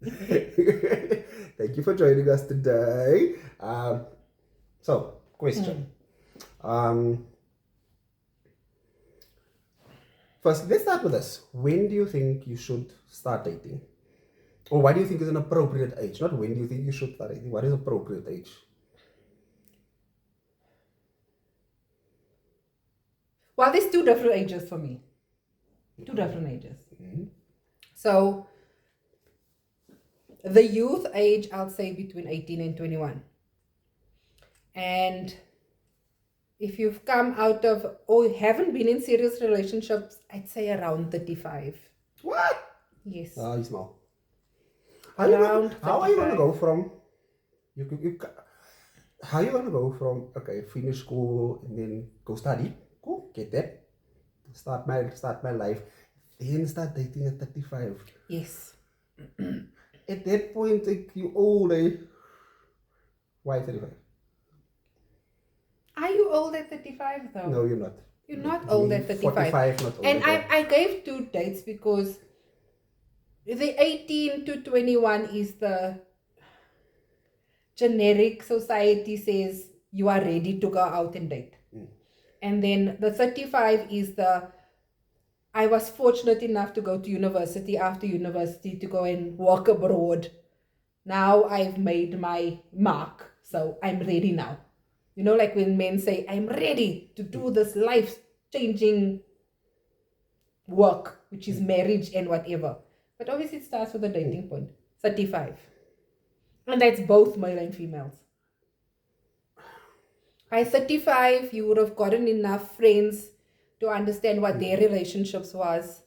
Thank you for joining us today. Question. Um, First, let's start with this. When do you think you should start dating? Or what do you think is an appropriate age? Not when do you think you should start dating. What is appropriate age? Well, there's two different ages for me. Two different ages. So, the youth age, I'll say between 18 and 21. And if you've come out of or haven't been in serious relationships, I'd say around 35. What? Yes. You small. Around how are you going to 35. go from how are you going to go from finish school and then go study, cool, get that, start my life, then start dating at 35? Yes. At that point, like, you old, eh? Why 35? Are you old at 35 though? No, you're not. You're not old at 35. 45, not old. And I gave two dates because the 18 to 21 is the generic society says you are ready to go out and date. And then the 35 is the I was fortunate enough to go to university after university to go and work abroad. Now I've made my mark, so I'm ready now. You know, like when men say, I'm ready to do this life-changing work, which is marriage and whatever. But obviously it starts with a dating point, 35. And that's both male and females. By 35, you would have gotten enough friends to understand what their relationships was.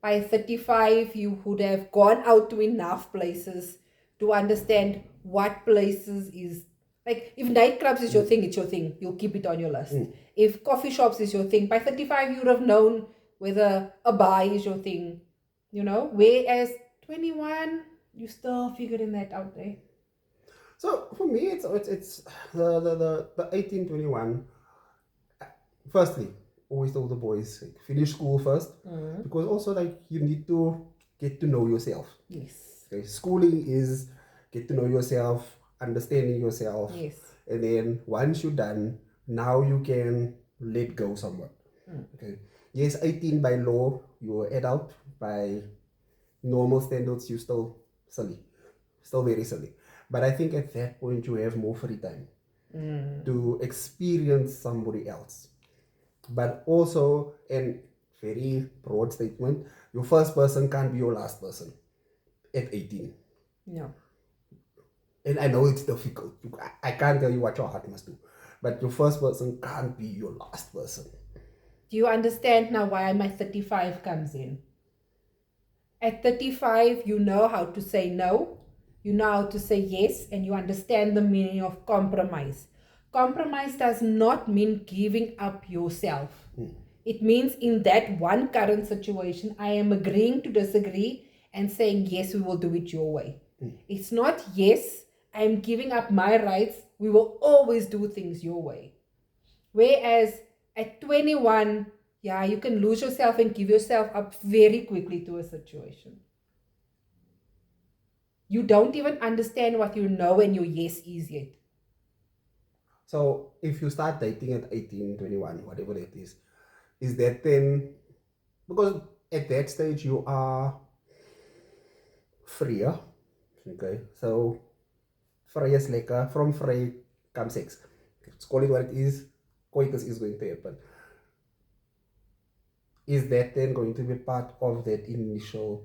By 35, you would have gone out to enough places to understand what places is. Like, if nightclubs is your thing, it's your thing. You'll keep it on your list. If coffee shops is your thing, by 35, you would have known whether a bar is your thing. You know? Whereas 21, you're still figuring that out there. So for me, it's the 1821. Firstly, always tell the boys, like, finish school first, because also, like, you need to get to know yourself. Yes. Okay, schooling is get to know yourself, understanding yourself. Yes. And then once you're done, now you can let go somewhat. Okay. Yes, 18 by law, you're adult. By normal standards, you're still silly. Still very silly. But I think at that point you have more free time to experience somebody else. But also, and very broad statement, your first person can't be your last person at 18. No. And I know it's difficult. I can't tell you what your heart must do. But your first person can't be your last person. Do you understand now why my 35 comes in? At 35, you know how to say no, you know how to say yes, and you understand the meaning of compromise. Compromise does not mean giving up yourself. It means in that one current situation, I am agreeing to disagree and saying, yes, we will do it your way. It's not, yes, I'm giving up my rights, we will always do things your way. Whereas at 21, yeah, you can lose yourself and give yourself up very quickly to a situation. You don't even understand what you know and your yes is yet. So if you start dating at 18, 21, whatever it is that then, because at that stage you are freer, okay? So vrij is lekker, from vrij comes sex. Let's call it what it is, coitus is going to happen. Is that then going to be part of that initial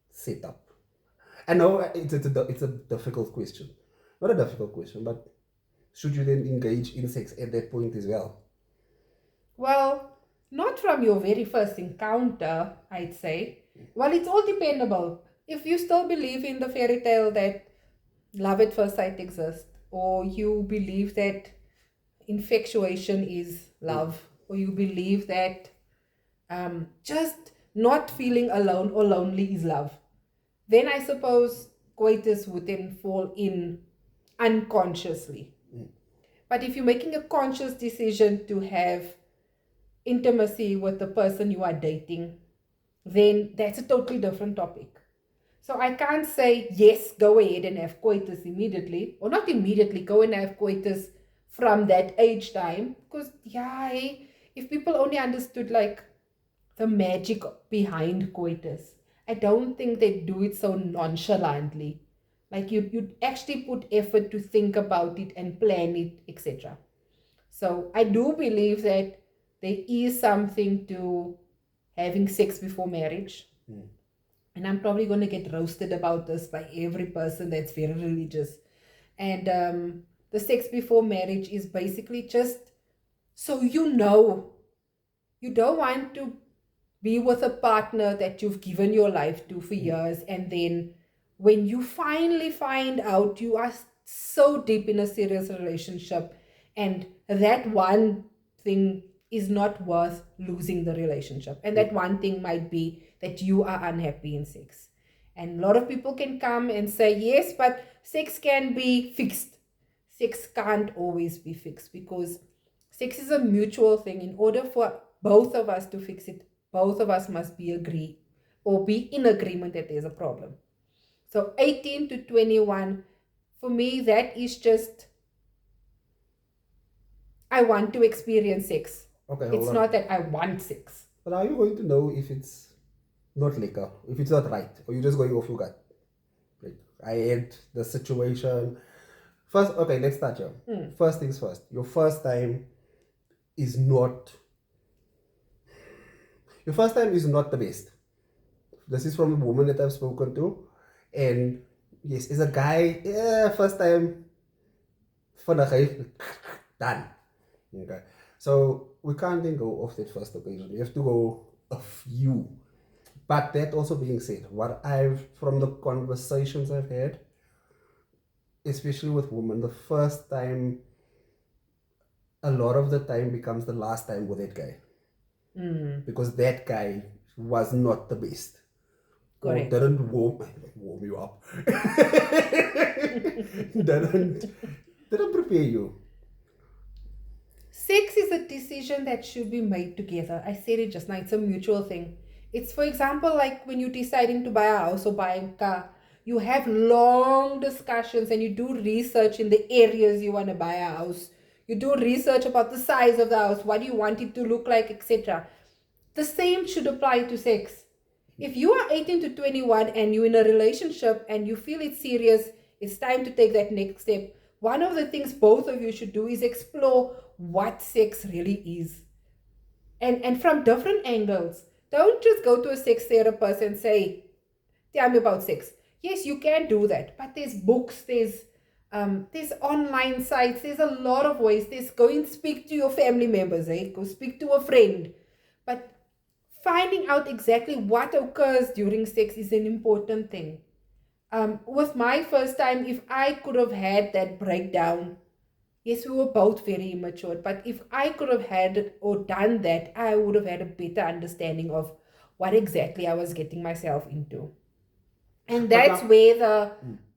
setup? I know it's a difficult question. Not a difficult question, but should you then engage in sex at that point as well? Well, not from your very first encounter, I'd say. Well, it's all dependable. If you still believe in the fairy tale that love at first sight exists, or you believe that infatuation is love, or you believe that just not feeling alone or lonely is love, then I suppose coitus would then fall in unconsciously. But if you're making a conscious decision to have intimacy with the person you are dating, then that's a totally different topic. So I can't say, yes, go ahead and have coitus immediately, or not immediately, go and have coitus from that age time. Because, yeah, if people only understood like the magic behind coitus, I don't think they do it so nonchalantly. Like you actually put effort to think about it and plan it, etc. So I do believe that there is something to having sex before marriage. And I'm probably going to get roasted about this by every person that's very religious. And the sex before marriage is basically just so you don't want to be with a partner that you've given your life to for years, and then when you finally find out you are so deep in a serious relationship, and that one thing is not worth losing the relationship, and that one thing might be that you are unhappy in sex. And a lot of people can come and say, yes, but sex can be fixed. Sex can't always be fixed, because sex is a mutual thing. In order for both of us to fix it, both of us must be in agreement that there's a problem. So 18 to 21, for me, that is just, I want to experience sex. Okay, hold It's on. not that I want sex. But are you going to know if it's not liquor, if it's not right, or you're just going off your gut? Like, I had the situation. First, okay, let's start here. First things first. Your first time is not. Your first time is not the best. This is from a woman that I've spoken to, and yes, as a guy, yeah, first time, done. Okay, so we can't then go off that first occasion. We have to go a few. But that also being said, what I've from the conversations I've had, especially with women, the first time, a lot of the time becomes the last time with that guy, because that guy was not the best. Correct. Or didn't warm you up. didn't prepare you. Sex is a decision that should be made together. I said it just now, it's a mutual thing. It's, for example, like when you're deciding to buy a house or buy a car, you have long discussions and you do research in the areas you want to buy a house. You do research about the size of the house, what do you want it to look like, etc. The same should apply to sex. If you are 18 to 21 and you're in a relationship and you feel it's serious, it's time to take that next step. One of the things both of you should do is explore what sex really is. And from different angles. Don't just go to a sex therapist and say, tell me about sex. Yes, you can do that, but there's books, there's online sites, there's a lot of ways. There's go and speak to your family members, right? Go speak to a friend. But finding out exactly what occurs during sex is an important thing. With my first time, if I could have had that breakdown, yes, we were both very immature, but if I could have had or done that, I would have had a better understanding of what exactly I was getting myself into. And that's where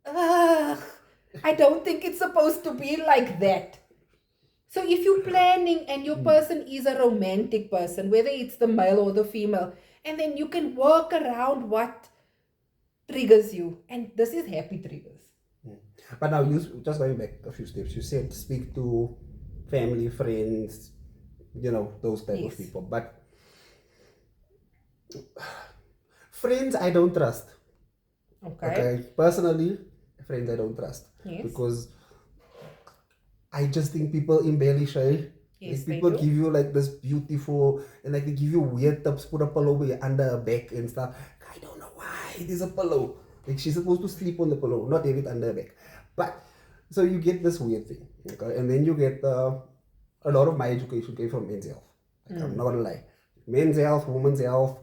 I don't think it's supposed to be like that. So if you're planning and your person is a romantic person, whether it's the male or the female, and then you can work around what triggers you. And this is happy triggers. But now, you just going back a few steps. You said speak to family, friends, those type of people. But friends, I don't trust. Okay. Personally, friends, I don't trust. Yes. Because I just think people embellish, eh? Yes, like people give you like this beautiful, and like they give you weird tips, put a pillow under her back and stuff. I don't know why it is a pillow. Like she's supposed to sleep on the pillow, not have it under her back. But so you get this weird thing, okay? And then you get a lot of my education came from men's health. Like, I'm not gonna lie, men's health, women's health.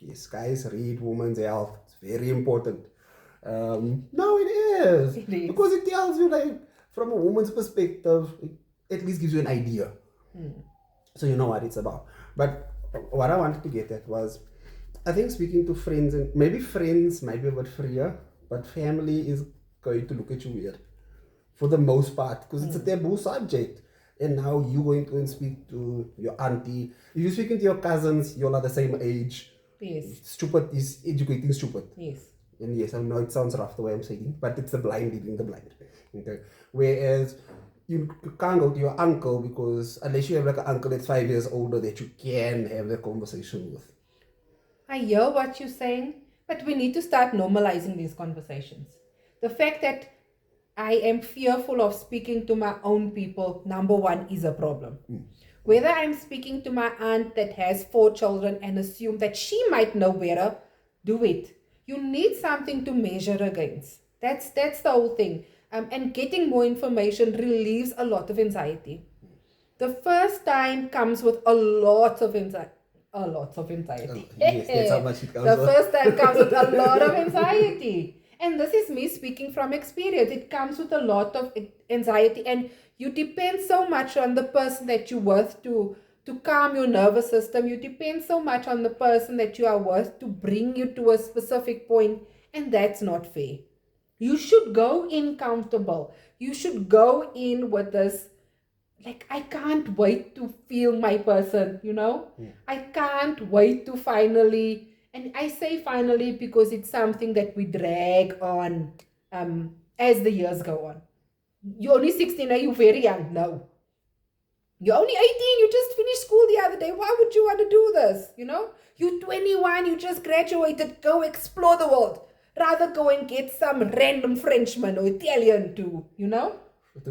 Yes, guys, read women's health. It's very important. No, it is. Because it tells you, like, from a woman's perspective, it at least gives you an idea. So you know what it's about. But what I wanted to get at was, I think speaking to friends, and maybe friends might be a bit freer, but family is going to look at you weird for the most part, because it's a taboo subject. And now you're going to go and speak to your auntie. If you're speaking to your cousins, you're not the same age. Yes. Stupid is educating stupid. Yes. And yes, I know it sounds rough the way I'm saying, but it's the blind leading the blind. Okay. Whereas you can't go to your uncle because unless you have like an uncle that's 5 years older that you can have that conversation with. I hear what you're saying, but we need to start normalizing these conversations. The fact that I am fearful of speaking to my own people, number one, is a problem. Whether I'm speaking to my aunt that has 4 children and assume that she might know better, do it. You need something to measure against. That's the whole thing. And getting more information relieves a lot of anxiety. The first time comes with a lot of anxiety. A lot of anxiety. Yes, that's how much it comes The with. first time comes with a lot of anxiety. And this is me speaking from experience. It comes with a lot of anxiety, and you depend so much on the person that you're with to calm your nervous system. You depend so much on the person that you are with to bring you to a specific point, and that's not fair. You should go in comfortable. You should go in with this, like, I can't wait to feel my person, I can't wait to finally, and I say finally because it's something that we drag on as the years go on. You're only 16, are you very young? No. You're only 18, you just finished school the other day. Why would you want to do this? You're 21, you just graduated. Go explore the world. Rather go and get some random Frenchman or Italian To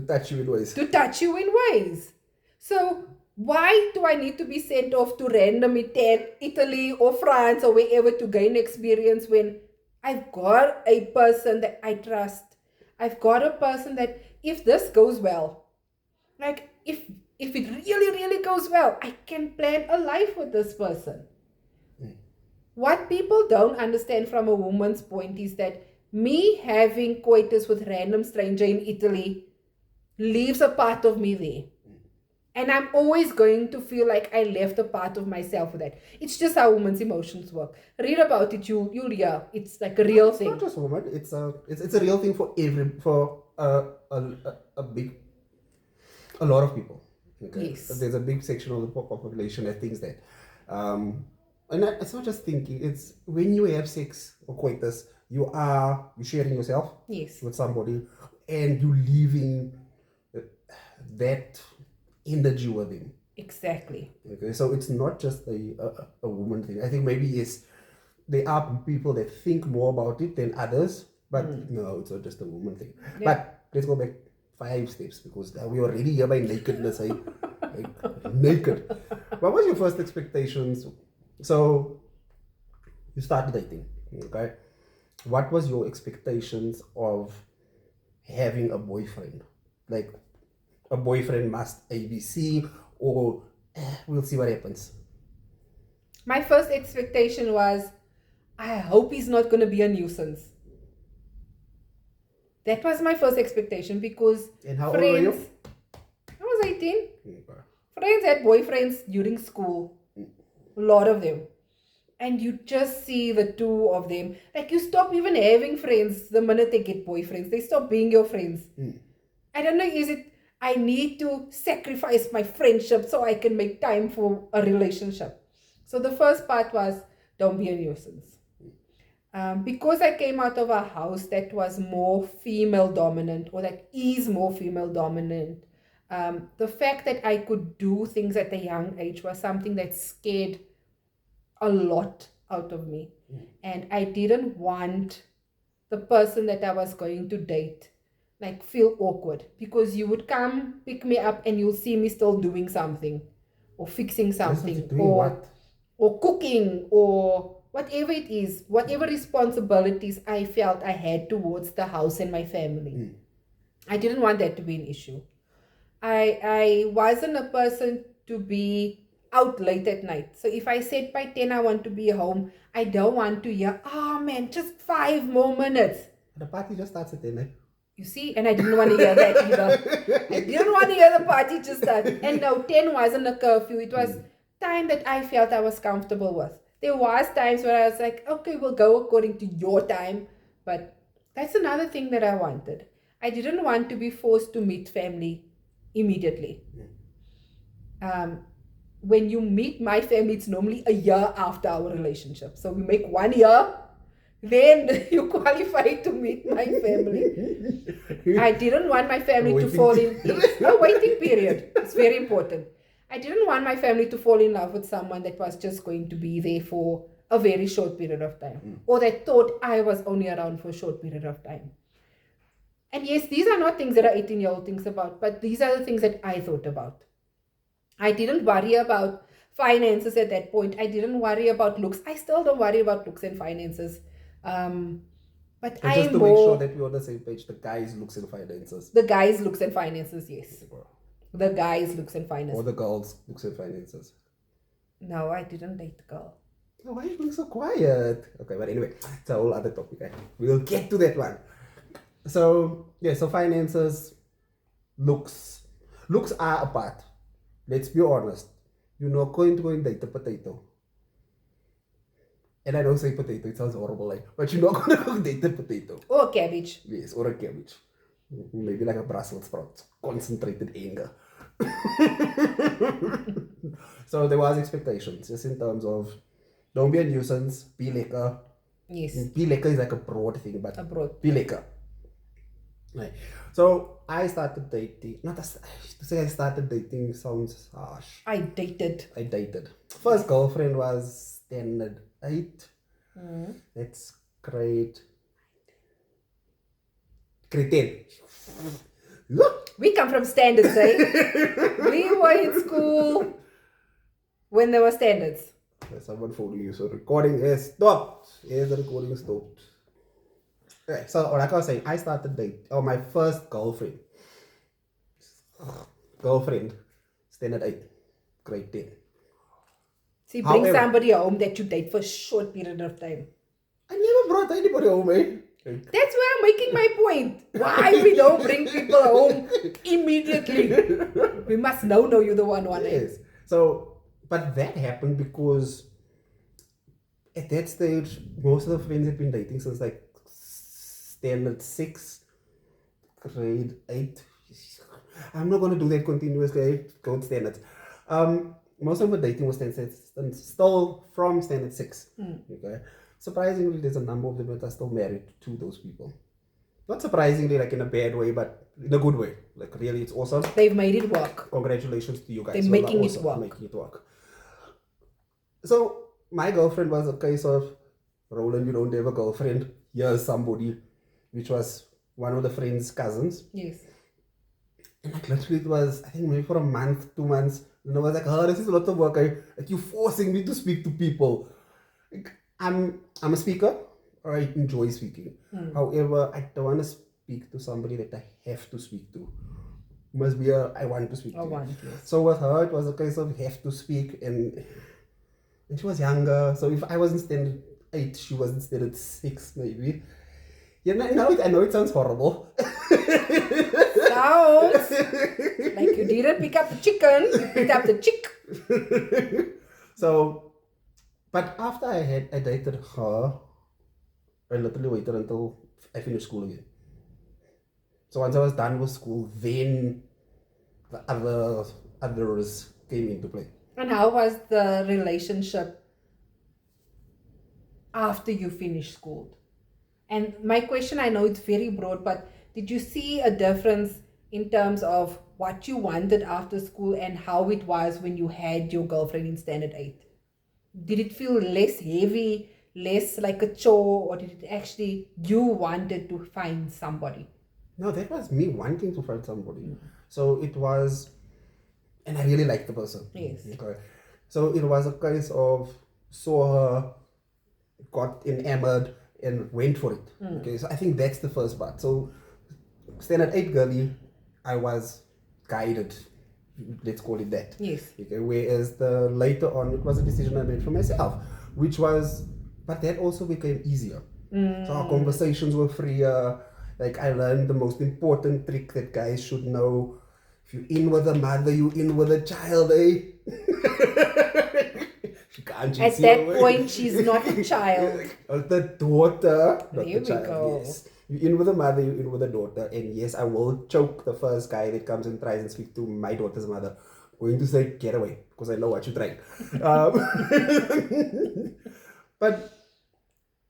touch you in ways. to touch you in ways. So why do I need to be sent off to random Italy or France or wherever to gain experience when I've got a person that I trust? I've got a person that if this goes well, like if it really, really goes well, I can plan a life with this person. What people don't understand from a woman's point is that me having coitus with random stranger in Italy leaves a part of me there. And I'm always going to feel like I left a part of myself with that. It's just how women's emotions work. Read about it, you'll hear. It's like a real thing. Not just women. It's a real thing for a lot of people. Okay. Yes. There's a big section of the population that thinks that. It's not just thinking. It's when you have sex or coitus, you're sharing yourself Yes. with somebody, and you leaving that energy with them. Exactly. Okay, so it's not just a woman thing. I think maybe yes, there are people that think more about it than others, but no, it's not just a woman thing. Yeah. But let's go back 5 steps because we already here by nakedness. Naked. What was your first expectations? So you started dating, okay? What was your expectations of having a boyfriend? Like a boyfriend must ABC or we'll see what happens. My first expectation was, I hope he's not going to be a nuisance. That was my first expectation because And how old were you? I was 18. Okay. Friends had boyfriends during school. A lot of them. And you just see the two of them. Like you stop even having friends the minute they get boyfriends. They stop being your friends. I don't know, is it I need to sacrifice my friendship so I can make time for a relationship. So the first part was, don't be a nuisance. Because I came out of a house that was more female dominant, or that is more female dominant, the fact that I could do things at a young age was something that scared a lot out of me. And I didn't want the person that I was going to date like feel awkward, because you would come pick me up and you'll see me still doing something or fixing something or cooking or whatever it is, whatever responsibilities I felt I had towards the house and my family. I didn't want that to be an issue. I wasn't a person to be out late at night. So if I said by 10 I want to be home, I don't want to hear, oh man, just 5 more minutes. The party just starts at 10. You see, and I didn't want to hear that either. I didn't want to hear the party just start. And no, 10 wasn't a curfew. It was time that I felt I was comfortable with. There was times where I was like, okay, we'll go according to your time. But that's another thing that I wanted. I didn't want to be forced to meet family immediately. When you meet my family, it's normally a year after our relationship. So we make 1 year, then you qualify to meet my family. I didn't want my family to fall in a waiting period. It's very important. I didn't want my family to fall in love with someone that was just going to be there for a very short period of time, or that thought I was only around for a short period of time. And yes, these are not things that an 18-year-old thinks about, but these are the things that I thought about. I didn't worry about finances at that point. I didn't worry about looks. I still don't worry about looks and finances. But So just I'm to make sure more that we're on the same page, the guys looks and finances. the guys' looks and finances, yes. The guys' looks and finances. Or the girls looks and finances. No, I didn't date the girl. Oh, why are you being so quiet? Okay, but anyway, it's a whole other topic. Eh? We'll get to that one. So, yeah, so finances, looks. Looks are a part. Let's be honest. You're not going to go and date a potato. And I don't say potato, it sounds horrible, like, but you're not going to go date a potato. Or cabbage. Yes, or a cabbage. Maybe like a Brussels sprout. Concentrated anger. So there was expectations, just in terms of don't be a nuisance, be lekker. Yes. Be lekker is like a broad thing, but Abroad. be lekker. Right. So I started dating. Not as, to say I started dating sounds harsh. I dated. I dated. First girlfriend was standard 8. That's grade 10. Look. We come from standards, eh? We were in school when there were standards. There's someone phoning you, so recording is stopped. Is the recording stopped? Okay, so like I was saying, I started dating. Oh, my first girlfriend, standard 8, grade 10. See, bring However, somebody home that you date for a short period of time. I never brought anybody home, eh? That's why I'm making my point. Why we don't bring people home immediately? We must now know you're the one. Yes. So, but that happened because at that stage, most of the friends had been dating since like standard 6, grade 8. I'm not going to do that continuously. Gold standards. Most of the dating was still from standard 6. Okay. Surprisingly, there's a number of them that are still married to those people. Not surprisingly, like in a bad way, but in a good way. Like really, it's awesome. They've made it work. Congratulations to you guys. They're making it awesome. work. Making it work. So my girlfriend was a case of, Roland, you don't have a girlfriend. Here's somebody, which was one of the friend's cousins. Yes. And like literally it was, I think maybe for a month, 2 months. And I was like, oh, this is a lot of work. Like you're forcing me to speak to people. Like, I'm a speaker, or I enjoy speaking. However, I don't want to speak to somebody that I have to speak to. Must be I want to speak to. Yes. So with her, it was a case of have to speak, and she was younger. So if I wasn't standard 8, she wasn't standard 6, maybe. Yeah, I know it sounds horrible. Sounds like you didn't pick up the chicken, you picked up the chick. So, but after I dated her, I literally waited until I finished school again. So once I was done with school, then the others came into play. And how was the relationship after you finished school? And my question, I know it's very broad, but did you see a difference in terms of what you wanted after school and how it was when you had your girlfriend in standard 8? Did it feel less heavy, less like a chore, or did it actually, you wanted to find somebody? No, that was me wanting to find somebody. So it was, and I really liked the person. Yes. Okay. So it was a case of saw her, got enamored, and went for it. Okay, so I think that's the first part. So standard 8 girly, I was guided. Let's call it that. Yes. Okay, whereas the later on, it was a decision I made for myself, which was, but that also became easier. So our conversations were freer. Like I learned the most important trick that guys should know. If you're in with a mother, you're in with a child, eh? She can't At that point, she's not a child. The daughter, not There the we child. go. Yes. You're in with a mother, you're in with a daughter. And yes, I will choke the first guy that comes and tries and speak to my daughter's mother. Going to say, get away, because I know what you're trying. But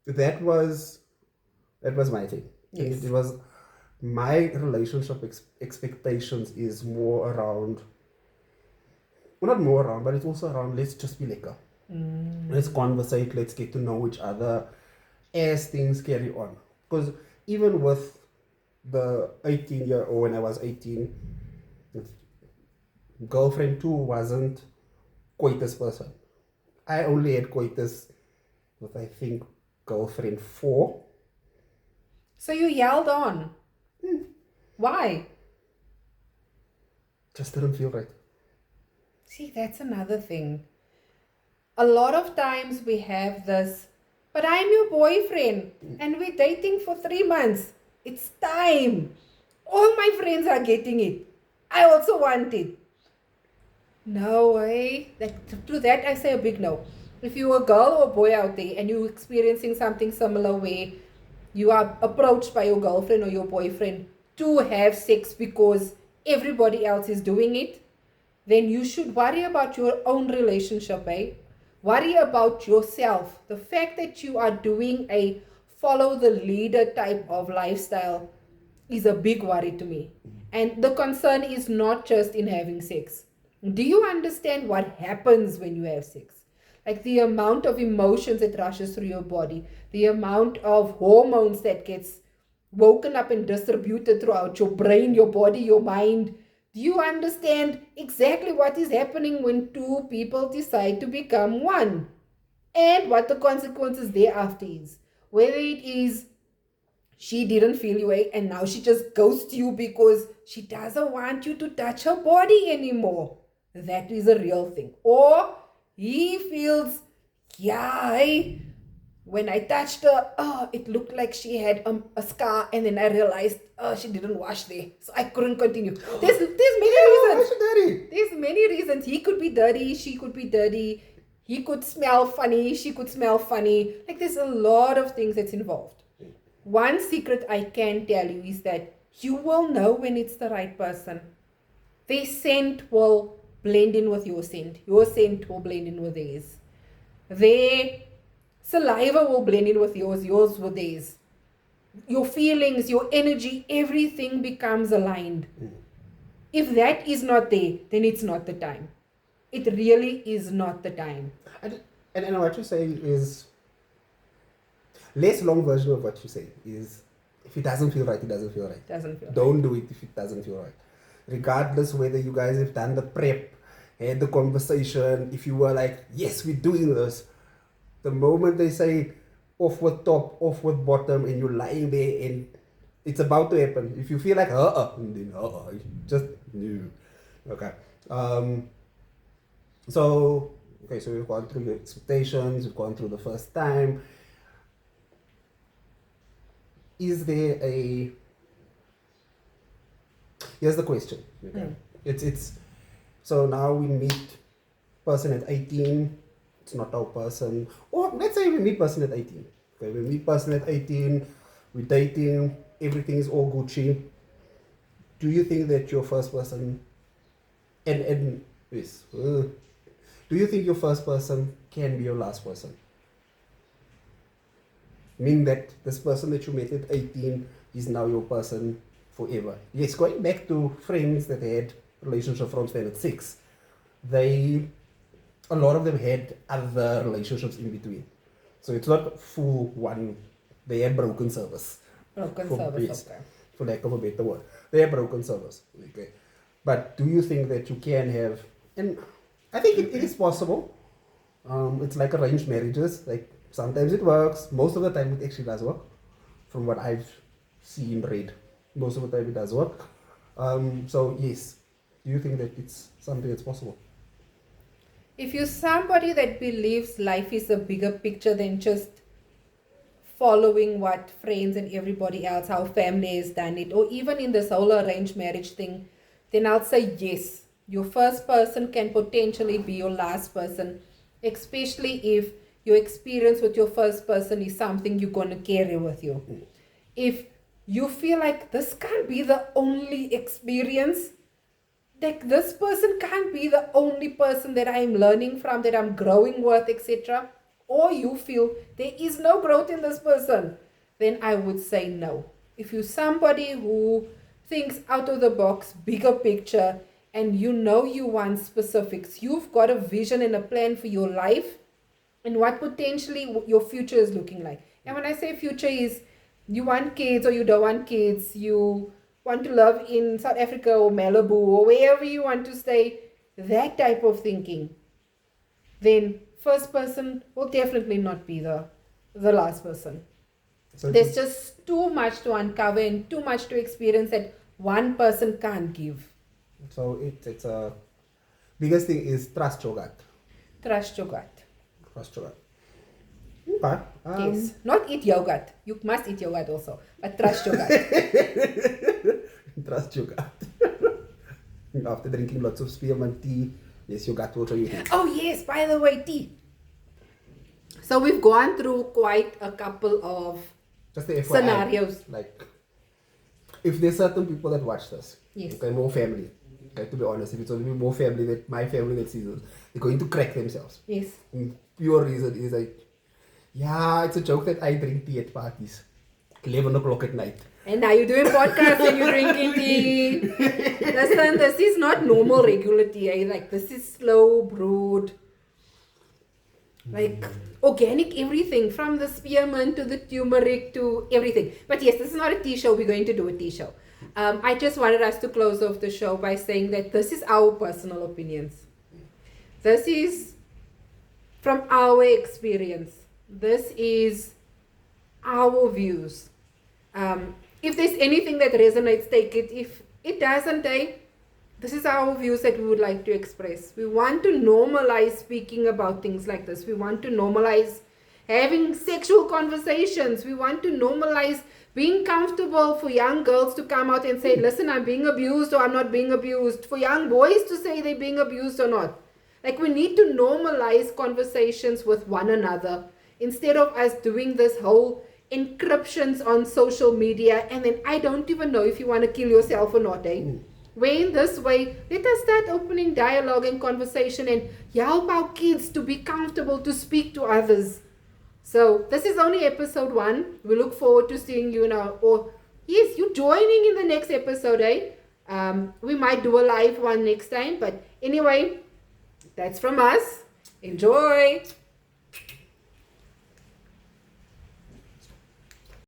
that was my thing. Yes. It was my relationship expectations is more around, well, not more around, but it's also around let's just be lekker. Let's conversate, let's get to know each other as things carry on. Because even with the 18-year-old, when I was 18, girlfriend too wasn't coitus person. I only had coitus with, I think, girlfriend 4. So you yelled on. Why? Just didn't feel right. See, that's another thing. A lot of times we have this, but I'm your boyfriend and we're dating for 3 months. It's time. All my friends are getting it. I also want it. No way. To that, I say a big no. If you're a girl or a boy out there and you're experiencing something similar where you are approached by your girlfriend or your boyfriend to have sex because everybody else is doing it, then you should worry about your own relationship, eh? Worry about yourself. The fact that you are doing a follow the leader type of lifestyle is a big worry to me. And the concern is not just in having sex. Do you understand what happens when you have sex? Like the amount of emotions that rushes through your body, the amount of hormones that gets woken up and distributed throughout your brain, your body, your mind. Do you understand exactly what is happening when two people decide to become one? And what the consequences thereafter is. Whether it is she didn't feel you and now she just ghosts you because she doesn't want you to touch her body anymore. That is a real thing. Or he feels, yeah, when I touched her, it looked like she had a scar, and then I realized, she didn't wash there, so I couldn't continue. There's many reasons. There's many reasons. He could be dirty, she could be dirty, he could smell funny, she could smell funny. Like there's a lot of things that's involved. One secret I can tell you is that you will know when it's the right person. Their scent will blend in with your scent. Your scent will blend in with theirs. Their saliva will blend in with yours with theirs. Your feelings, your energy, everything becomes aligned. If that is not there, then it's not the time. It really is not the time. And what you say is, less long version of what you say is, if it doesn't feel right, it doesn't feel right. Don't do it if it doesn't feel right. Regardless whether you guys have done the prep, had the conversation, if you were like, yes, we're doing this, the moment they say off with top, off with bottom, and you're lying there and it's about to happen, if you feel like, then just no. Okay. So we've gone through your expectations, we've gone through the first time. Is there a, here's the question. Okay. It's so now we meet person at 18, it's not our person, or let's say we meet person at 18. Okay, we meet person at 18, we're dating, everything is all Gucci. Do you think that your first person, and yes, do you think your first person can be your last person? Meaning that this person that you met at 18 is now your person forever. Yes, going back to friends that had relationship from standard 6, a lot of them had other relationships in between. So it's not full one, they had broken service. Okay. For lack of a better word. They have broken service. Okay. But do you think that you can have, and I think it is possible. It's like arranged marriages. Like sometimes it works. Most of the time it actually does work. From what I've seen, read, most of the time it does work. So yes, do you think that it's something that's possible? If you're somebody that believes life is a bigger picture than just following what friends and everybody else, how family has done it, or even in this whole arranged marriage thing, then I'll say yes. Your first person can potentially be your last person, especially if your experience with your first person is something you're going to carry with you. If you feel like this can't be the only experience, like this person can't be the only person that I'm learning from, that I'm growing with, etc., or you feel there is no growth in this person, then I would say no. If you're somebody who thinks out of the box, bigger picture, and you know you want specifics, you've got a vision and a plan for your life and what potentially your future is looking like. And when I say future is you want kids or you don't want kids, you want to live in South Africa or Malibu or wherever you want to stay, that type of thinking, then first person will definitely not be the last person. So There's just too much to uncover and too much to experience that one person can't give. So it's a biggest thing is trust your gut. Trust your gut. Trust your gut. Okay. Yes. Not eat yogurt. You must eat yogurt also. But trust your gut. Trust your gut. After drinking lots of spearmint tea, yes, your gut will show you things. Oh yes, by the way, tea. So we've gone through quite a couple of Just the FYI, scenarios. like, if there's certain people that watch this, Yes. okay, more family. Okay, to be honest, if it's only more family that my family that sees this, they're going to crack themselves. Yes. And pure reason is like, yeah, it's a joke that I drink tea at parties, 11 o'clock at night. And now you're doing podcasts and you're drinking tea. Listen, this is not normal regular tea. Eh? Like this is slow brewed. Like organic everything from the spearmint to the turmeric to everything. But yes, this is not a tea show. We're going to do a tea show. I just wanted us to close off the show by saying that this is our personal opinions. This is from our experience. This is our views. If there's anything that resonates, take it. If it doesn't, this is our views that we would like to express. We want to normalize speaking about things like this. We want to normalize having sexual conversations. We want to normalize being comfortable for young girls to come out and say, listen, I'm being abused or I'm not being abused. For young boys to say they're being abused or not. Like we need to normalize conversations with one another instead of us doing this whole encryptions on social media and then I don't even know if you want to kill yourself or not. Where in this way, let us start opening dialogue and conversation and help our kids to be comfortable to speak to others. So this is only episode 1. We look forward to seeing you now. Or yes, you joining in the next episode, we might do a live one next time. But anyway, that's from us. Enjoy.